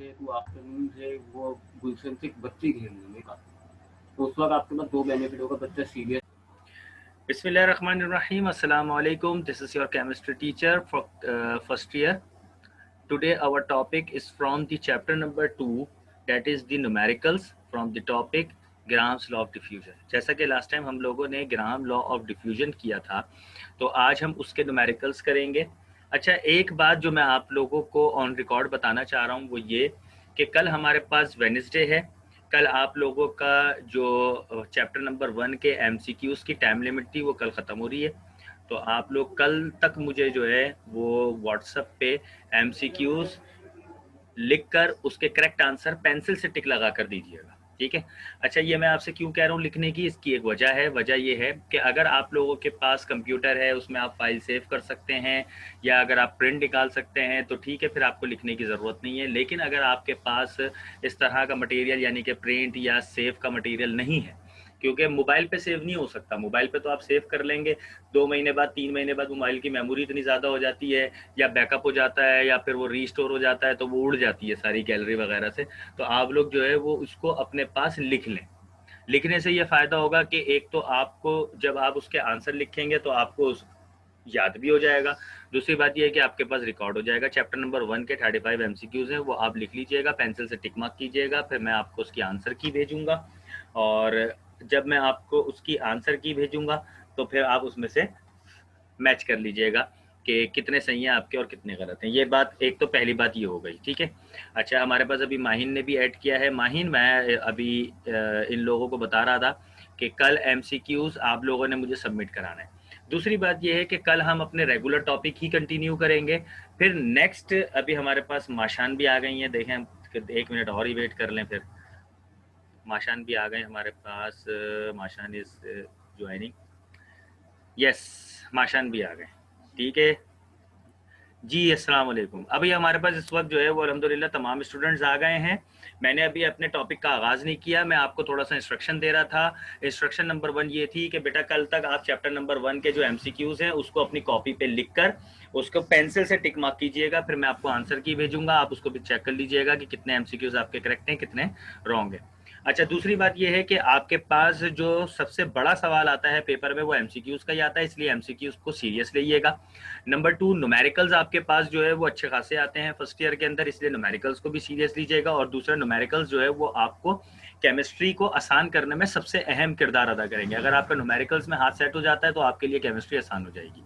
है तो आफ्टरनून है वो गुलशन से बच्चे खेल लेने का, तो उस वक्त आपके पास दो बेनिफिट होगा, बच्चा serious. Bismillahirrahmanirrahim. Assalamu alaikum. This is your chemistry teacher for first year. Today our topic is from the chapter number 2, that is the numericals, from the topic Graham's law of diffusion. जैसा कि last time हम लोगों ने Graham law of diffusion किया था, तो आज हम उसके न्यूमेरिकल्स करेंगे। अच्छा, एक बात जो मैं आप लोगों को ऑन रिकॉर्ड बताना चाह रहा हूँ वो ये कि कल हमारे पास वेडनेसडे है। कल आप लोगों का जो चैप्टर नंबर 1 के एमसीक्यूज की टाइम लिमिट थी वो कल ख़त्म हो रही है, तो आप लोग कल तक मुझे जो है वो व्हाट्सएप पे एमसीक्यूज लिखकर उसके करेक्ट आंसर पेंसिल से टिक लगा कर दीजिएगा, ठीक है। अच्छा, ये मैं आपसे क्यों कह रहा हूँ लिखने की, इसकी एक वजह है। वजह ये है कि अगर आप लोगों के पास कंप्यूटर है, उसमें आप फाइल सेव कर सकते हैं, या अगर आप प्रिंट निकाल सकते हैं तो ठीक है, फिर आपको लिखने की ज़रूरत नहीं है। लेकिन अगर आपके पास इस तरह का मटेरियल यानी कि प्रिंट या सेव का मटेरियल नहीं है, क्योंकि मोबाइल पे सेव नहीं हो सकता। मोबाइल पे तो आप सेव कर लेंगे, 2 महीने बाद 3 महीने बाद मोबाइल की मेमोरी इतनी ज़्यादा हो जाती है, या बैकअप हो जाता है, या फिर वो रीस्टोर हो जाता है, तो वो उड़ जाती है सारी गैलरी वगैरह से। तो आप लोग जो है वो उसको अपने पास लिख लें। लिखने से ये फ़ायदा होगा कि एक तो आपको जब आप उसके आंसर लिखेंगे तो आपको याद भी हो जाएगा। दूसरी बात यह है कि आपके पास रिकॉर्ड हो जाएगा। चैप्टर नंबर 1 के 35 एमसीक्यूज हैं, वो आप लिख लीजिएगा, पेंसिल से टिक मार्क कीजिएगा, फिर मैं आपको उसकी आंसर की भेजूंगा। और जब मैं आपको उसकी आंसर की भेजूंगा तो फिर आप उसमें से मैच कर लीजिएगा कि कितने सही हैं आपके और कितने गलत हैं। ये बात, एक तो पहली बात ये हो गई, ठीक है। अच्छा, हमारे पास अभी माहिन ने भी ऐड किया है। माहिन, मैं अभी इन लोगों को बता रहा था कि कल एमसीक्यूज आप लोगों ने मुझे सबमिट कराना है। दूसरी बात यह है कि कल हम अपने रेगुलर टॉपिक ही कंटिन्यू करेंगे। फिर नेक्स्ट अभी हमारे पास माशान भी आ गई हैं, देखें 1 मिनट और ही वेट कर लें। फिर माशान भी आ गए हमारे पास। माशान इज ज्वाइनिंग। यस, माशान भी आ गए, ठीक है जी। अस्सलाम वालेकुम। अभी हमारे पास इस वक्त जो है वो अल्हम्दुलिल्लाह तमाम स्टूडेंट्स आ गए हैं। मैंने अभी अपने टॉपिक का आगाज़ नहीं किया, मैं आपको थोड़ा सा इंस्ट्रक्शन दे रहा था। इंस्ट्रक्शन नंबर 1 ये थी कि बेटा कल तक आप चैप्टर नंबर 1 के जो एमसीक्यूज़ हैं उसको अपनी कॉपी पे लिख कर उसको पेंसिल से टिक मार्क कीजिएगा, फिर मैं आपको आंसर की भेजूंगा, आप उसको भी चेक कर लीजिएगा कि कितने एमसीक्यूज़ आपके करेक्ट हैं, कितने रॉन्ग हैं। अच्छा, दूसरी बात यह है कि आपके पास जो सबसे बड़ा सवाल आता है पेपर में वो एमसीक्यूज़ का ही आता है, इसलिए एमसीक्यूज़ को सीरियस लीजिएगा। नंबर 2, न्यूमेरिकल्स आपके पास जो है वो अच्छे खासे आते हैं फर्स्ट ईयर के अंदर, इसलिए न्यूमेरिकल्स को भी सीरियस लीजिएगा। और दूसरा, न्यूमेरिकल्स जो है वो आपको केमिस्ट्री को आसान करने में सबसे अहम किरदार अदा करेंगे। अगर आपका न्यूमेरिकल्स में हाथ सेट हो जाता है तो आपके लिए केमिस्ट्री आसान हो जाएगी।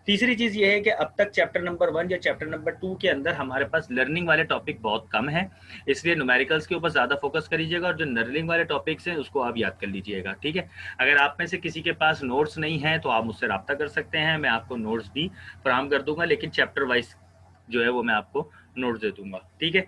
तीसरी चीज़ ये है कि अब तक चैप्टर नंबर 1 या चैप्टर नंबर 2 के अंदर हमारे पास लर्निंग वाले टॉपिक बहुत कम है, इसलिए न्यूमेरिकल्स के ऊपर ज़्यादा फोकस करिएगा और जो लर्निंग वाले टॉपिक्स हैं उसको आप याद कर लीजिएगा, ठीक है। अगर आप में से किसी के पास नोट्स नहीं है तो आप मुझसे रब्ता कर सकते हैं, मैं आपको नोट्स भी फराहम कर दूंगा, लेकिन चैप्टर वाइज जो है वो मैं आपको नोट्स दे दूंगा, ठीक है।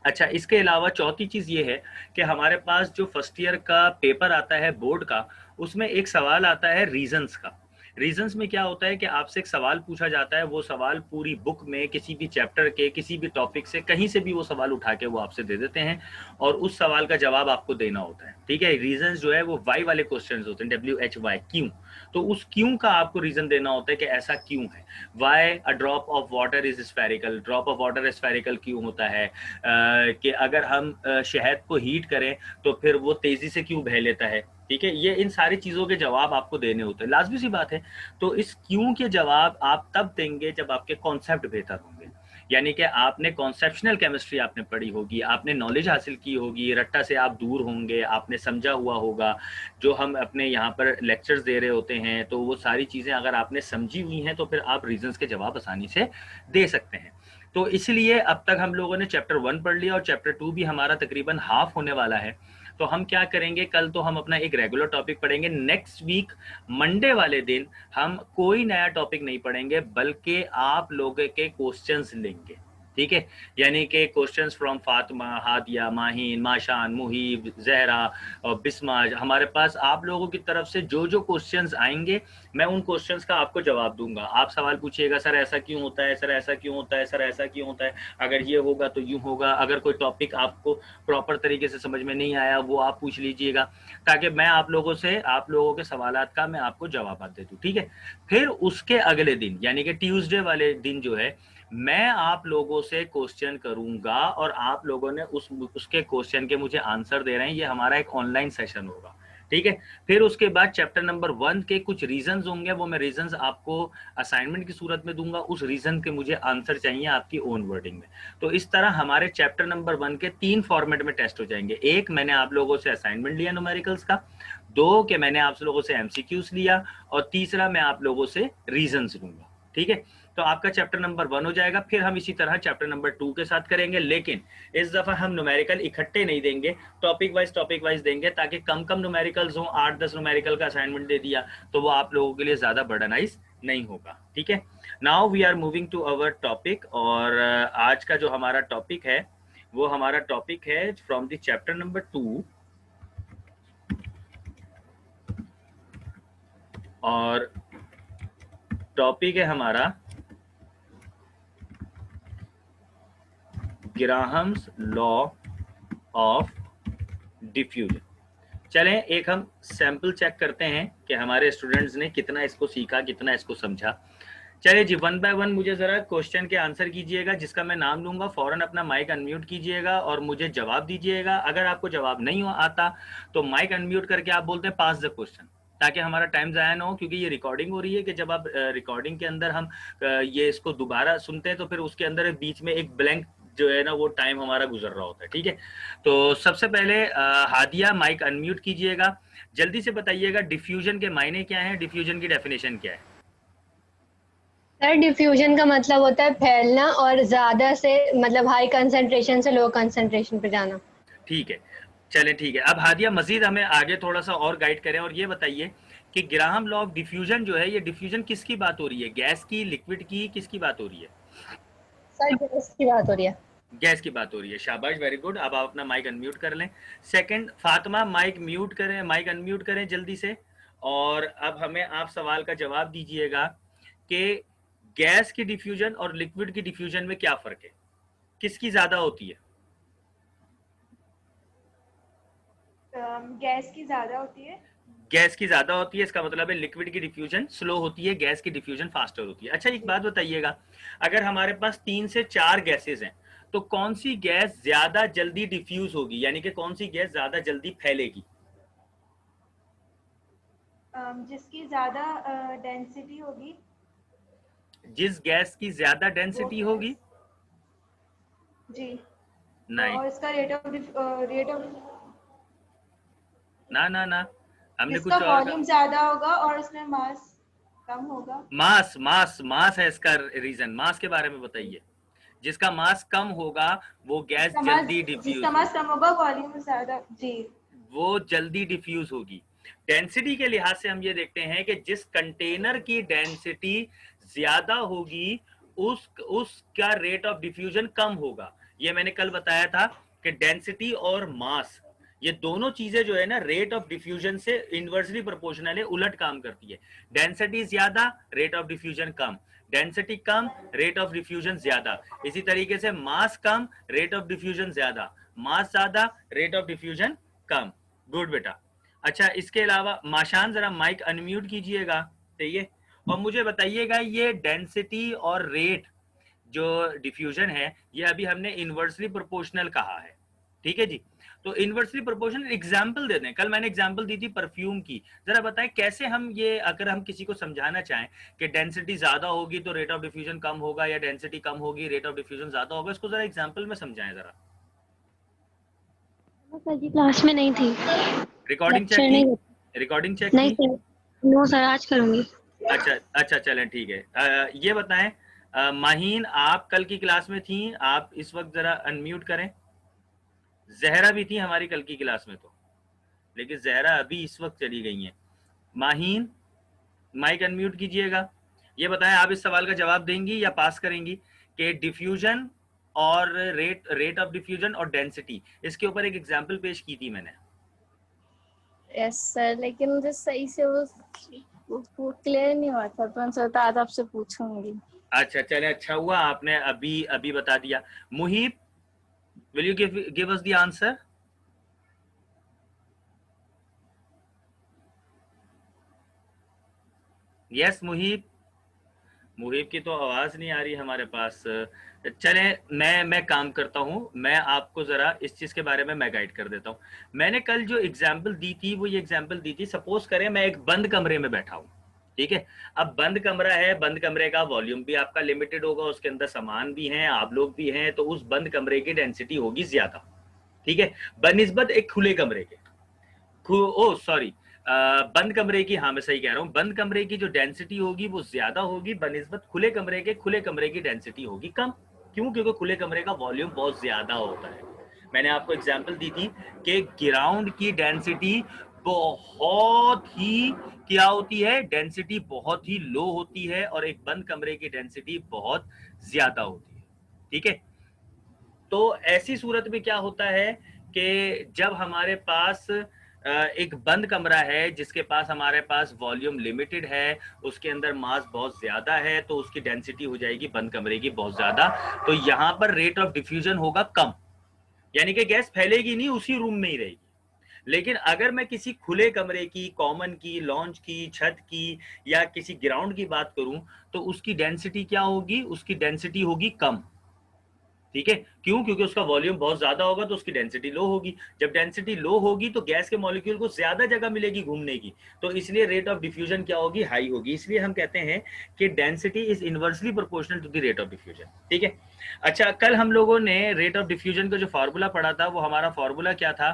अच्छा, इसके अलावा चौथी चीज़ ये है कि हमारे पास जो फर्स्ट ईयर का पेपर आता है बोर्ड का, उसमें एक सवाल आता है रीजंस का। रीजंस में क्या होता है कि आपसे एक सवाल पूछा जाता है, वो सवाल पूरी बुक में किसी भी चैप्टर के किसी भी टॉपिक से कहीं से भी वो सवाल उठा के वो आपसे दे देते हैं और उस सवाल का जवाब आपको देना होता है, ठीक है। रीजंस जो है वो वाई वाले क्वेश्चन होते हैं, WHY, क्यों। तो उस क्यों का आपको रीजन देना होता है कि ऐसा क्यों है। Why a drop of water is spherical, drop of water spherical क्यों होता है। कि अगर हम शहद को हीट करें तो फिर वो तेजी से क्यों बह लेता है, ठीक है। ये इन सारी चीज़ों के जवाब आपको देने होते हैं, लाजमी सी बात है। तो इस क्यों के जवाब आप तब देंगे जब आपके कॉन्सेप्ट बेहतर होंगे, यानी कि आपने कॉन्सेप्शनल केमिस्ट्री आपने पढ़ी होगी, आपने नॉलेज हासिल की होगी, रट्टा से आप दूर होंगे, आपने समझा हुआ होगा। जो हम अपने यहाँ पर लेक्चर्स दे रहे होते हैं तो वो सारी चीज़ें अगर आपने समझी हुई हैं तो फिर आप रीजंस के जवाब आसानी से दे सकते हैं। तो इसलिए अब तक हम लोगों ने चैप्टर 1 पढ़ लिया और चैप्टर 2 भी हमारा तकरीबन हाफ होने वाला है। तो हम क्या करेंगे, कल तो हम अपना एक रेगुलर टॉपिक पढ़ेंगे। नेक्स्ट वीक मंडे वाले दिन हम कोई नया टॉपिक नहीं पढ़ेंगे बल्कि आप लोगों के क्वेश्चंस लेंगे, ठीक है। यानी कि क्वेश्चंस फ्रॉम फातिमा, हादिया, माहीन, माशान, मुहीब, जहरा और बिस्मा, हमारे पास आप लोगों की तरफ से जो जो क्वेश्चंस आएंगे मैं उन क्वेश्चंस का आपको जवाब दूंगा। आप सवाल पूछिएगा, सर ऐसा क्यों होता है, सर ऐसा क्यों होता है, सर ऐसा क्यों होता है, अगर ये होगा तो यूँ होगा। अगर कोई टॉपिक आपको प्रॉपर तरीके से समझ में नहीं आया वो आप पूछ लीजिएगा, ताकि मैं आप लोगों से आप लोगों के सवालात का मैं आपको जवाब दे दूँ, ठीक है। फिर उसके अगले दिन यानी कि ट्यूसडे वाले दिन जो है मैं आप लोगों से क्वेश्चन करूंगा और आप लोगों ने उसके क्वेश्चन के मुझे आंसर दे रहे हैं। ये हमारा एक ऑनलाइन सेशन होगा, ठीक है। फिर उसके बाद चैप्टर नंबर 1 के कुछ रीजंस होंगे, वो मैं रीजंस आपको असाइनमेंट की सूरत में दूंगा। उस रीजन के मुझे आंसर चाहिए आपकी ओन वर्डिंग में। तो इस तरह हमारे चैप्टर नंबर 1 के 3 फॉर्मेट में टेस्ट हो जाएंगे। एक, मैंने आप लोगों से असाइनमेंट लिया न्यूमेरिकल्स का। 2 के मैंने आप लोगों से एमसीक्यूज लिया। और तीसरा, मैं आप लोगों से रीजंस लूंगा, ठीक है। तो आपका चैप्टर नंबर 1 हो जाएगा। फिर हम इसी तरह चैप्टर नंबर 2 के साथ करेंगे, लेकिन इस दफा हम न्यूमेरिकल इकट्ठे नहीं देंगे, टॉपिक वाइज देंगे, ताकि कम कम न्यूमेरिकल्स हो। 8-10 न्यूमेरिकल का असाइनमेंट दे दिया तो वो आप लोगों के लिए ज्यादा बर्डनाइज नहीं होगा, ठीक है। Now we are moving to our topic. और आज का जो हमारा टॉपिक है वो हमारा टॉपिक है फ्रॉम द चैप्टर नंबर 2। और टॉपिक है हमारा ग्राहम्स लॉ ऑफ डिफ्यूजन। चलें एक हम सैंपल चेक करते हैं कि हमारे स्टूडेंट्स ने कितना इसको सीखा, कितना इसको समझा। चलिए जी, 1 बाय 1 मुझे जरा क्वेश्चन के आंसर कीजिएगा। जिसका मैं नाम लूंगा फौरन अपना माइक अनम्यूट कीजिएगा और मुझे जवाब दीजिएगा। अगर आपको जवाब नहीं आता तो माइक अनम्यूट करके आप बोलते हैं पास द क्वेश्चन, ताकि हमारा टाइम ज़ाया ना हो। क्योंकि ये रिकॉर्डिंग हो रही है कि जब आप रिकॉर्डिंग के अंदर हम ये इसको दोबारा सुनते हैं तो फिर उसके अंदर बीच में एक ब्लैंक जो है ना वो टाइम हमारा गुजर रहा होता है, ठीक है। तो सबसे पहले हादिया माइक अनम्यूट कीजिएगा। जल्दी से बताइएगा डिफ्यूजन के मायने क्या है, डिफ्यूजन की डेफिनेशन क्या है। सर डिफ्यूजन का मतलब होता है फैलना और ज्यादा से मतलब हाई कंसंट्रेशन से लो कंसंट्रेशन पे जाना। ठीक है, चलें ठीक है। अब हादिया मजीद हमें आगे थोड़ा सा और गाइड करें और ये बताइए कि ग्राहम लॉ ऑफ डिफ्यूजन जो है, ये डिफ्यूजन किसकी बात हो रही है, गैस की, लिक्विड की, किसकी बात हो रही है। सर गैस की बात हो रही है। गैस की बात हो रही है, शाबाश, वेरी गुड। अब आप अपना माइक अनम्यूट कर लें। सेकंड, फातिमा माइक म्यूट करें, माइक अनम्यूट करें जल्दी से। और अब हमें आप सवाल का जवाब दीजिएगा कि गैस की डिफ्यूजन और लिक्विड की डिफ्यूजन में क्या फर्क है, किसकी ज्यादा होती है। गैस की ज्यादा होती है। गैस की ज्यादा होती है, इसका मतलब है लिक्विड की डिफ्यूजन स्लो होती है, गैस की डिफ्यूजन फास्टर होती है। अच्छा एक बात बताइएगा, अगर हमारे पास 3 से 4 गैसेस हैं तो कौन सी गैस ज्यादा जल्दी डिफ्यूज होगी, यानी कि कौन सी गैस ज्यादा जल्दी फैलेगी। जिसकी ज्यादा डेंसिटी होगी। जिस गैस की ज्यादा वो डेंसिटी होगी। गैस जी। नहीं, और इसका रेट ऑफ ना ना ना, हमने जिसका कुछ और वॉल्यूम ज्यादा होगा और उसमें मास कम होगा। मास मास मास है इसका रीजन। मास के बारे में बताइए। जिसका मास कम होगा वो गैस जल्दी जिसका डिफ्यूज मास होगी, कम होगा वॉल्यूम ज्यादा जी। वो जल्दी डिफ्यूज होगी। डेंसिटी के लिहाज से हम ये देखते हैं कि जिस कंटेनर की डेंसिटी ज्यादा होगी उसका रेट ऑफ डिफ्यूजन कम होगा। ये मैंने कल बताया था कि डेंसिटी और मास, ये दोनों चीजें जो है ना रेट ऑफ डिफ्यूजन से इनवर्सली प्रोपोर्शनल है, उलट काम करती है। डेंसिटी ज्यादा, rate of diffusion come. Density come, rate of diffusion ज्यादा। इसी तरीके से मास कम, रेट ऑफ डिफ्यूजन ज्यादा। मास ज्यादा, rate of diffusion come. Good बेटा। अच्छा इसके अलावा माशान जरा माइक अनम्यूट कीजिएगा, सही है। और मुझे बताइएगा ये डेंसिटी और रेट जो डिफ्यूजन है ये अभी हमने इनवर्सली प्रोपोर्शनल कहा है, ठीक है जी। तो इनवर्सली प्रोपोर्शनल एग्जांपल दे दें। कल मैंने एग्जांपल दी थी परफ्यूम की, जरा बताएं कैसे हम ये, अगर हम किसी को समझाना चाहें कि डेंसिटी ज्यादा होगी तो रेट ऑफ डिफ्यूजन कम होगा, या डेंसिटी कम होगी रेट ऑफ डिफ्यूजन ज्यादा होगा, इसको जरा एग्जांपल में समझाएं जरा। सर जी क्लास में नहीं थी, रिकॉर्डिंग चेक लेक्चर की, नहीं रिकॉर्डिंग चेक नहीं की। सर। नो सर आज करूंगी। अच्छा अच्छा चलें ठीक है। ये बताएं माहीन आप कल की क्लास में थी, आप इस वक्त जरा अनम्यूट करें। जहरा भी थी हमारी कल की क्लास में तो, लेकिन जहरा अभी इस वक्त चली गई हैं। माहीन माइक अनम्यूट कीजिएगा। ये बताएं आप इस सवाल का जवाब देंगी या पास करेंगी कि डिफ्यूजन और रेट ऑफ डिफ्यूजन और डेंसिटी, इसके ऊपर एक एग्जांपल पेश की थी मैंने। यस सर, लेकिन मुझे सही से वो क्लियर नहीं हुआ था तो मैं सोचा आज आपसे पूछूंगी। अच्छा चले, अच्छा हुआ आपने अभी अभी बता दिया। Muhib, will you give us the answer. Yes Muhib, Muhib की तो आवाज नहीं आ रही हमारे पास। चले मैं काम करता हूँ, मैं आपको जरा इस चीज के बारे में मैं गाइड कर देता हूँ। मैंने कल जो एग्जाम्पल दी थी वो ये एग्जाम्पल दी थी, सपोज करें मैं एक बंद कमरे में बैठा हूँ, ठीक है। अब बंद कमरा है, बंद कमरे का वॉल्यूम भी आपका लिमिटेड होगा, उसके अंदर सामान भी हैं, आप लोग भी हैं, तो उस बंद कमरे की डेंसिटी होगी ज्यादा, ठीक है, बनिस्बत एक खुले कमरे के। ओ सॉरी, बंद कमरे की, हाँ मैं सही कह रहा हूँ, बंद कमरे की जो डेंसिटी होगी वो ज्यादा होगी बनिस्बत खुले कमरे के। खुले कमरे की डेंसिटी होगी कम। क्यों? क्योंकि खुले कमरे का वॉल्यूम बहुत ज्यादा होता है। मैंने आपको एग्जांपल दी थी कि ग्राउंड की डेंसिटी बहुत ही क्या होती है, डेंसिटी बहुत ही लो होती है, और एक बंद कमरे की डेंसिटी बहुत ज्यादा होती है, ठीक है। तो ऐसी सूरत में क्या होता है कि जब हमारे पास एक बंद कमरा है जिसके पास हमारे पास वॉल्यूम लिमिटेड है, उसके अंदर मास बहुत ज्यादा है, तो उसकी डेंसिटी हो जाएगी बंद कमरे की बहुत ज्यादा, तो यहां पर रेट ऑफ डिफ्यूजन होगा कम, यानी कि गैस फैलेगी नहीं, उसी रूम में ही रहेगी। लेकिन अगर मैं किसी खुले कमरे की, कॉमन की, लॉन्च की, छत की या किसी ग्राउंड की बात करूं, तो उसकी डेंसिटी क्या होगी? उसकी डेंसिटी होगी कम, ठीक है। क्यों? क्योंकि उसका वॉल्यूम बहुत ज्यादा होगा तो उसकी डेंसिटी लो होगी। जब डेंसिटी लो होगी तो गैस के मॉलिक्यूल को ज्यादा जगह मिलेगी घूमने की, तो इसलिए रेट ऑफ डिफ्यूजन क्या होगी? हाई होगी। इसलिए हम कहते हैं कि density is inversely proportional to the rate of diffusion, ठीक है। अच्छा, कल हम लोगों ने रेट ऑफ डिफ्यूजन का जो फॉर्मूला पढ़ा था, वो हमारा फॉर्मूला क्या था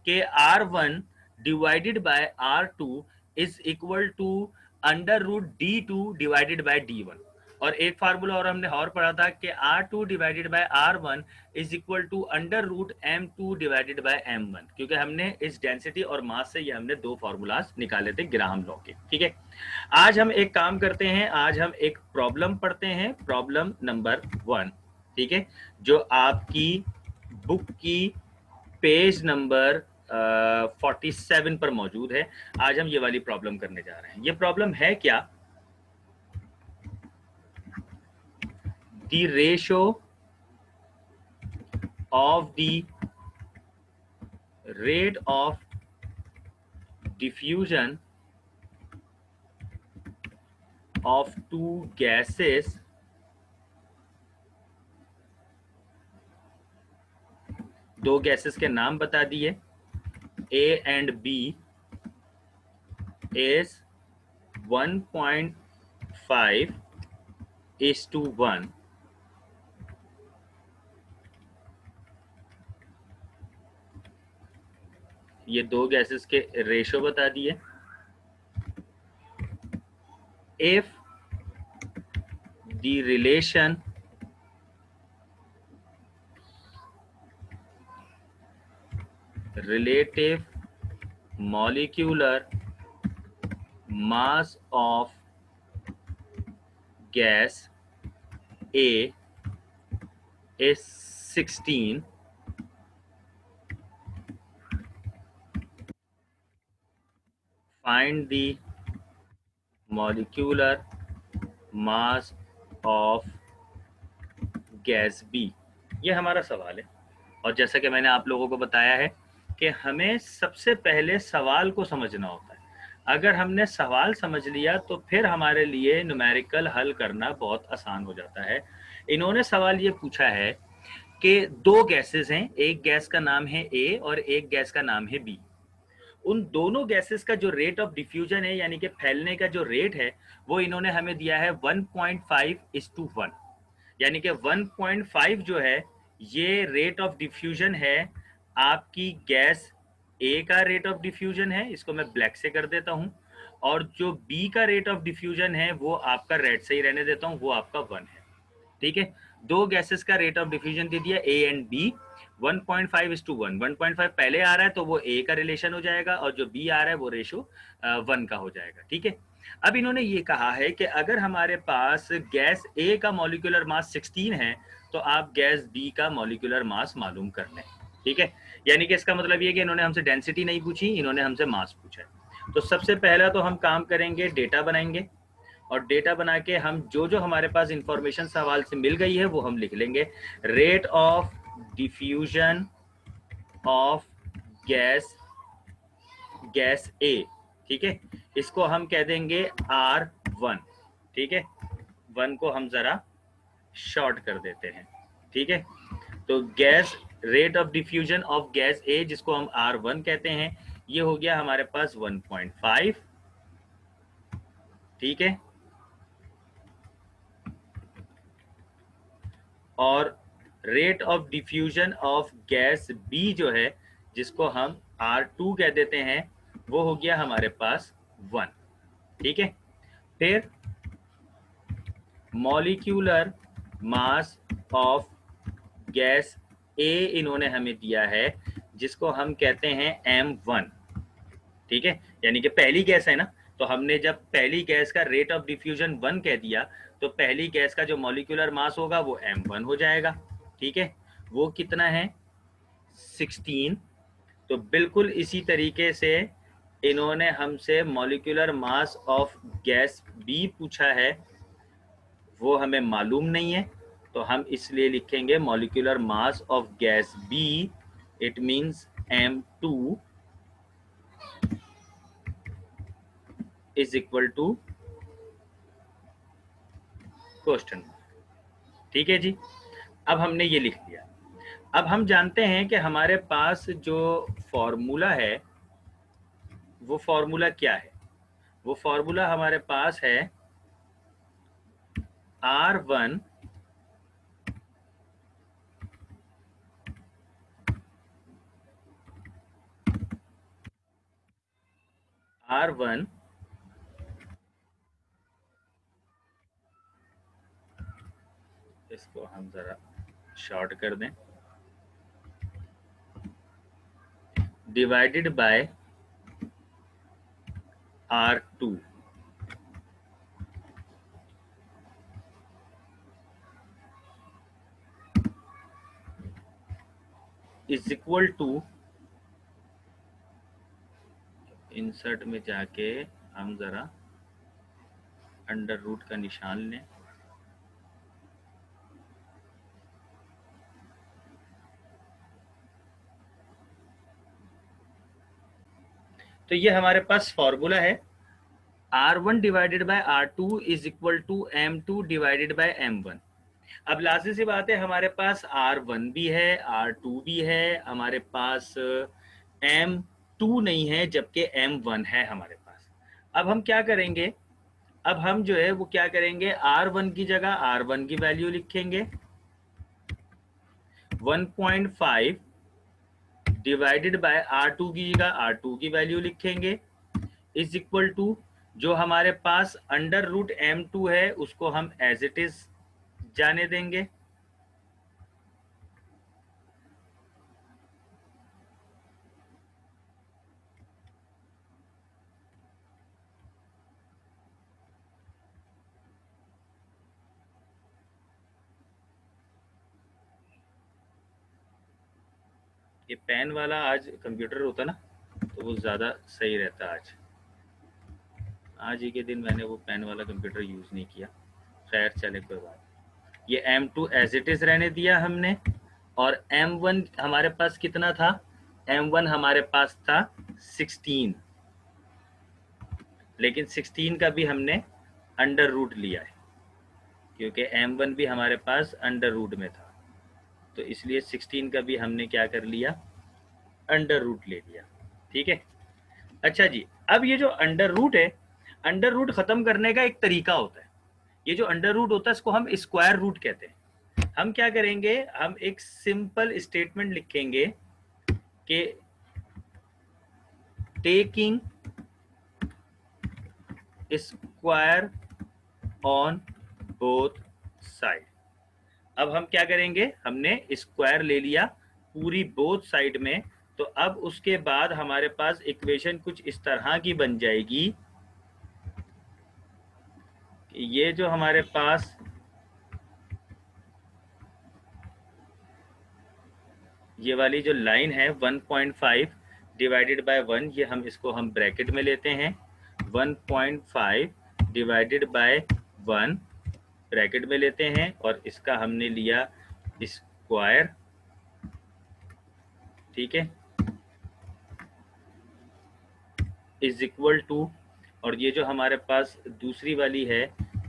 कि R1 divided by R2 is equal to under root D2 divided by D1। और एक फार्मूला और हमने और पढ़ा था कि R2 divided by R1 is equal to under root M2 divided by M1, क्योंकि हमने इस डेंसिटी और मास से ये हमने दो फार्मूलाज निकाले थे ग्राहम लॉ के, ठीक है। आज हम एक काम करते हैं, आज हम एक प्रॉब्लम पढ़ते हैं, प्रॉब्लम नंबर 1, ठीक है, जो आपकी बुक की पेज नंबर 47 पर मौजूद है। आज हम ये वाली प्रॉब्लम करने जा रहे हैं। ये प्रॉब्लम है क्या? The ratio of the rate of diffusion of two gases दो गैसेस के नाम बता दिए, A and B is 1.5:1। ये दो गैसेस के रेशो बता दिए। If the relation relative molecular mass of gas A is 16, find the molecular mass of gas B। ये हमारा सवाल है। और जैसा कि मैंने आप लोगों को बताया है कि हमें सबसे पहले सवाल को समझना होता है। अगर हमने सवाल समझ लिया तो फिर हमारे लिए न्यूमेरिकल हल करना बहुत आसान हो जाता है। इन्होंने सवाल ये पूछा है कि दो गैसेस हैं, एक गैस का नाम है A और एक गैस का नाम है B। उन दोनों गैसेस का जो रेट ऑफ डिफ्यूजन है, यानी कि फैलने का जो रेट है, वो इन्होंने हमें दिया है 1.5:1, यानी कि 1.5 जो है ये रेट ऑफ डिफ्यूजन है आपकी गैस A का रेट ऑफ डिफ्यूजन है, इसको मैं ब्लैक से कर देता हूं, और जो B का रेट ऑफ डिफ्यूजन है वो आपका रेड से ही रहने देता हूं, वो आपका 1 है, ठीक है। दो गैसेस का रेट ऑफ डिफ्यूजन दे दिया A एंड B, 1.5:1। 1.5 पहले आ रहा है तो वो A का रिलेशन हो जाएगा, और जो B आ रहा है वो रेशो 1 का हो जाएगा, ठीक है। अब इन्होंने ये कहा है कि अगर हमारे पास गैस A का मॉलिक्यूलर मास 16 है तो आप गैस B का मॉलिक्यूलर मास मालूम कर लें, ठीक है। यानी कि इसका मतलब ये कि इन्होंने हमसे डेंसिटी नहीं पूछी, इन्होंने हमसे मास पूछा है। तो सबसे पहला तो हम काम करेंगे, डेटा बनाएंगे, और डेटा बना के हम जो जो हमारे पास इंफॉर्मेशन सवाल से मिल गई है वो हम लिख लेंगे। Rate of diffusion of gas A, ठीक है, इसको हम कह देंगे R1, ठीक है। 1 को हम जरा शॉर्ट कर देते हैं, ठीक है। तो gas rate of diffusion of gas A, जिसको हम R1 कहते हैं, ये हो गया हमारे पास 1.5, ठीक है। और rate of diffusion of gas B जो है, जिसको हम R2 कह देते हैं, वो हो गया हमारे पास 1, ठीक है। फिर मॉलिक्यूलर मास ऑफ गैस ए इन्होंने हमें दिया है, जिसको हम कहते हैं M1, ठीक है। यानी कि पहली गैस है ना, तो हमने जब पहली गैस का रेट ऑफ डिफ्यूजन 1 कह दिया, तो पहली गैस का जो मॉलिक्यूलर मास होगा वो M1 हो जाएगा, ठीक है। वो कितना है? 16। तो बिल्कुल इसी तरीके से इन्होंने हमसे molecular mass of gas B पूछा है, वो हमें मालूम नहीं है, तो हम इसलिए लिखेंगे molecular mass of gas B, it means M2 is equal to question, ठीक है जी। अब हमने ये लिख लिया। अब हम जानते हैं कि हमारे पास जो फॉर्मूला है वो फॉर्मूला क्या है। वो फॉर्मूला हमारे पास है R1 इसको हम जरा शॉर्ट कर दें, divided by R2 is equal to, insert में जाके हम जरा अंडर रूट का निशान लें, तो ये हमारे पास फॉर्मूला है R1 divided by R2 is equal to M2 divided by M1। अब लाजिम सी बात है, हमारे पास R1 भी है, R2 भी है, हमारे पास M2 नहीं है, जबकि M1 है हमारे पास। अब हम क्या करेंगे? अब हम जो है वो क्या करेंगे, R1 की जगह R1 की वैल्यू लिखेंगे, 1.5 डिवाइडेड बाय R2 की जगह R2 की वैल्यू लिखेंगे, इज इक्वल टू जो हमारे पास अंडर रूट M2 है उसको हम एज इट इज जाने देंगे, ये पेन वाला आज कंप्यूटर होता ना तो वो ज़्यादा सही रहता। आज ही के दिन मैंने वो पेन वाला कंप्यूटर यूज़ नहीं किया, खैर चले कोई बात। ये M2 एज इट इज़ रहने दिया हमने, और M1 हमारे पास कितना था? M1 हमारे पास था 16, लेकिन 16 का भी हमने अंडर रूट लिया है, क्योंकि M1 भी हमारे पास अंडर रूट में था, तो इसलिए 16 का भी हमने क्या कर लिया? अंडर रूट ले लिया, ठीक है। अच्छा जी, अब ये जो अंडर रूट है, अंडर रूट खत्म करने का एक तरीका होता है। ये जो अंडर रूट होता है इसको हम स्क्वायर रूट कहते हैं। हम क्या करेंगे, हम एक सिंपल स्टेटमेंट लिखेंगे कि taking square on both side. अब हम क्या करेंगे, हमने स्क्वायर ले लिया पूरी बोथ साइड में, तो अब उसके बाद हमारे पास इक्वेशन कुछ इस तरह की बन जाएगी कि ये जो हमारे पास ये वाली जो लाइन है 1.5 डिवाइडेड बाय 1, ये हम इसको हम ब्रैकेट में लेते हैं, 1.5 डिवाइडेड बाय 1 ब्रैकेट में लेते हैं, और इसका हमने लिया स्क्वायर, ठीक है, इज इक्वल टू, और ये जो हमारे पास दूसरी वाली है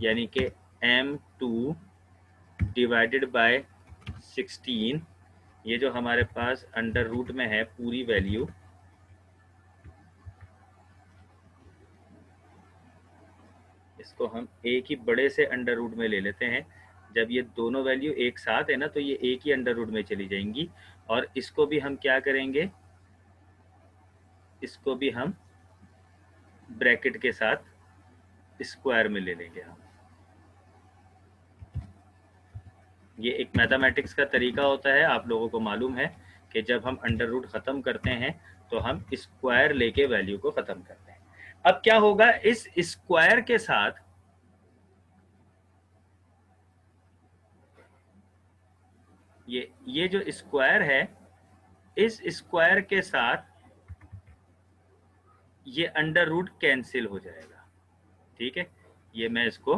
यानी कि m2 डिवाइडेड बाय 16, ये जो हमारे पास अंडर रूट में है पूरी वैल्यू, इसको हम एक ही बड़े से अंडर रूट में ले लेते हैं। जब ये दोनों वैल्यू एक साथ है ना तो ये एक ही अंडर रूट में चली जाएंगी, और इसको भी हम क्या करेंगे, इसको भी हम ब्रैकेट के साथ स्क्वायर में ले लेंगे हम। ये एक मैथमेटिक्स का तरीका होता है, आप लोगों को मालूम है कि जब हम अंडर रूट खत्म करते हैं तो हम स्क्वायर लेके वैल्यू को खत्म करते हैं। अब क्या होगा, इस स्क्वायर के साथ ये जो स्क्वायर है, इस स्क्वायर के साथ ये अंडर रूट कैंसिल हो जाएगा। ठीक है, ये मैं इसको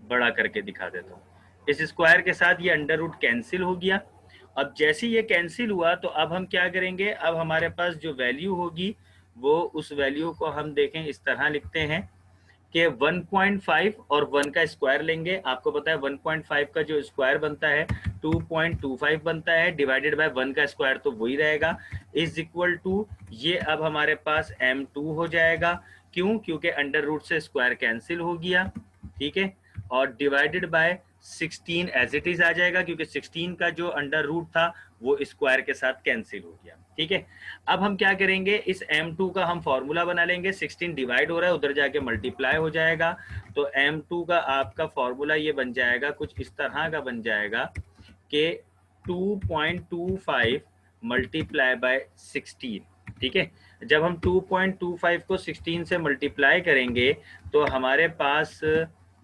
बड़ा करके दिखा देता हूँ। इस स्क्वायर के साथ ये अंडर रूट कैंसिल हो गया। अब जैसे ये कैंसिल हुआ तो अब हम क्या करेंगे, अब हमारे पास जो वैल्यू होगी वो उस वैल्यू को हम देखें इस तरह लिखते हैं कि 1.5 और 1 का स्क्वायर लेंगे। आपको पता है 1.5 का जो स्क्वायर बनता है 2.25 बनता है, डिवाइडेड बाय 1 का स्क्वायर तो वही रहेगा, इज इक्वल टू ये अब हमारे पास m2 हो जाएगा। क्यों? क्योंकि अंडर रूट से स्क्वायर कैंसिल हो गया। ठीक है, और divided by 16 as it is आ जाएगा, क्योंकि 16 का जो अंडर रूट था वो स्क्वायर के साथ कैंसिल हो गया। ठीक है, अब हम क्या करेंगे, इस m2 का हम फॉर्मूला बना लेंगे। 16 डिवाइड हो रहा है, उधर जाके मल्टीप्लाई हो जाएगा, तो m2 का आपका फॉर्मूला ये बन जाएगा, कुछ इस तरह का बन जाएगा कि 2.25 मल्टीप्लाई बाय 16। ठीक है, जब हम 2.25 को 16 से मल्टीप्लाई करेंगे तो हमारे पास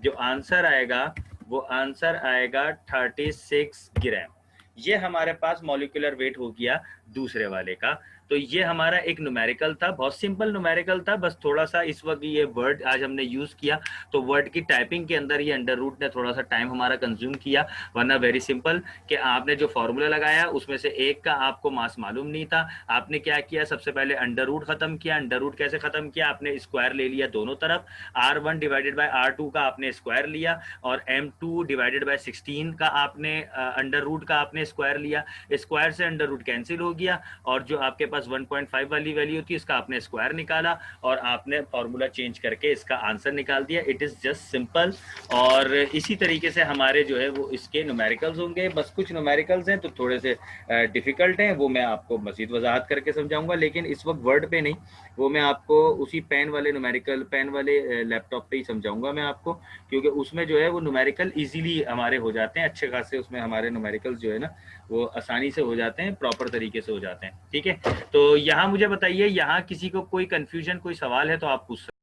जो आंसर आएगा वो आंसर आएगा 36 ग्राम। ये हमारे पास मॉलिक्यूलर वेट हो गया दूसरे वाले का। तो ये हमारा एक न्यूमेरिकल था, बहुत सिंपल न्यूमेरिकल था, बस थोड़ा सा इस वक्त ये वर्ड आज हमने यूज किया तो वर्ड की टाइपिंग के अंदर ये अंडर रूट ने थोड़ा सा टाइम हमारा कंज्यूम किया, वरना वेरी सिंपल कि आपने जो फॉर्मूला लगाया उसमें से एक का आपको मास मालूम नहीं था। आपने क्या किया, सबसे पहले अंडर रूट खत्म किया। अंडर रूट कैसे खत्म किया, आपने स्क्वायर ले लिया दोनों तरफ, r1 डिवाइडेड बाय r2 का आपने स्क्वायर लिया, और m2 डिवाइडेड बाय 16 का आपने अंडर रूट का आपने स्क्वायर लिया। स्क्वायर से अंडर रूट कैंसिल हो गया, और जो आपके 1.5 वाली वैल्यू थी इसका आपने स्क्वायर निकाला और आपने फॉर्मूला चेंज करके इसका आंसर निकाल दिया। It is just simple. और इसी तरीके से हमारे जो है वो इसके न्यूमेरिकल्स होंगे। बस कुछ न्यूमेरिकल्स हैं तो थोड़े से डिफिकल्ट हैं, वो मैं आपको मजीद वजाहत करके समझाऊंगा, लेकिन इस वक्त वर्ड पे नहीं, वो मैं आपको उसी पेन वाले न्यूमेरिकल पेन वाले लैपटॉप पे ही समझाऊंगा मैं आपको, क्योंकि उसमें जो है वो न्यूमेरिकल इजीली हमारे हो जाते हैं, अच्छे खासे उसमें हमारे न्यूमेरिकल्स जो है ना वो आसानी से हो जाते हैं, प्रॉपर तरीके से हो जाते हैं। ठीक है, तो यहाँ मुझे बताइए, यहाँ किसी को कोई कंफ्यूजन, कोई सवाल है तो आप पूछ सकते हैं।